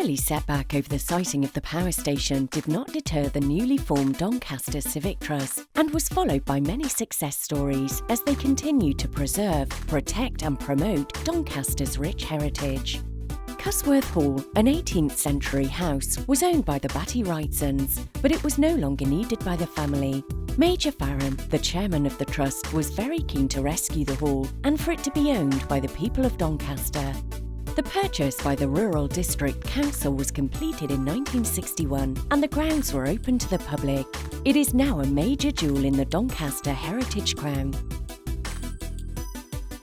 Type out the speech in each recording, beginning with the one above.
early setback over the siting of the power station did not deter the newly formed Doncaster Civic Trust and was followed by many success stories as they continued to preserve, protect and promote Doncaster's rich heritage. Cusworth Hall, an 18th century house, was owned by the Batty Wrightsons, but it was no longer needed by the family. Major Farron, the chairman of the trust, was very keen to rescue the hall and for it to be owned by the people of Doncaster. The purchase by the Rural District Council was completed in 1961 and the grounds were open to the public. It is now a major jewel in the Doncaster Heritage Crown.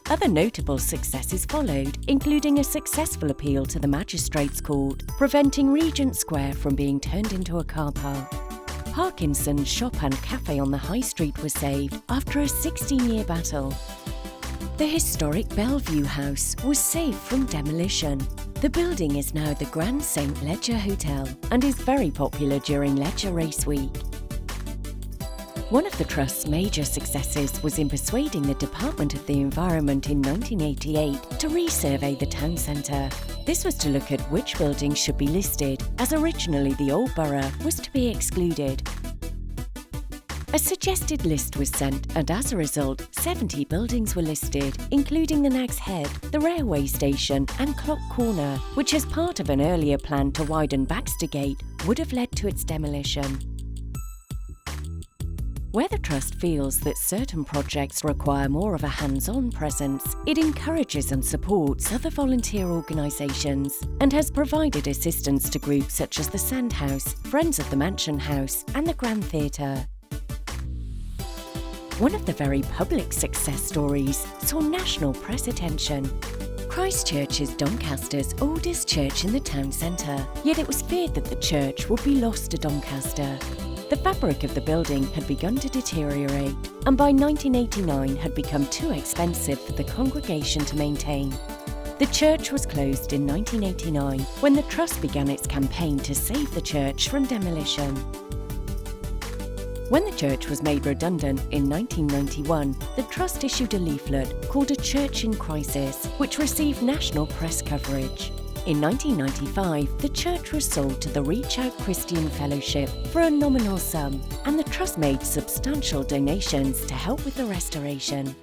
Other notable successes followed, including a successful appeal to the Magistrates' Court, preventing Regent Square from being turned into a car park. Parkinson's shop and cafe on the High Street was saved after a 16-year battle. The historic Bellevue House was saved from demolition. The building is now the Grand St Leger Hotel and is very popular during Leger Race Week. One of the Trust's major successes was in persuading the Department of the Environment in 1988 to resurvey the town centre. This was to look at which buildings should be listed, as originally the old borough was to be excluded. A suggested list was sent and as a result, 70 buildings were listed, including the Nag's Head, the railway station and Clock Corner, which as part of an earlier plan to widen Baxter Gate would have led to its demolition. Where the Trust feels that certain projects require more of a hands-on presence, it encourages and supports other volunteer organisations and has provided assistance to groups such as the Sandhouse, Friends of the Mansion House and the Grand Theatre. One of the very public success stories saw national press attention. Christchurch is Doncaster's oldest church in the town centre, yet it was feared that the church would be lost to Doncaster. The fabric of the building had begun to deteriorate and by 1989 had become too expensive for the congregation to maintain. The church was closed in 1989 when the Trust began its campaign to save the church from demolition. When the church was made redundant in 1991, the Trust issued a leaflet called A Church in Crisis, which received national press coverage. In 1995, the church was sold to the Reach Out Christian Fellowship for a nominal sum, and the Trust made substantial donations to help with the restoration.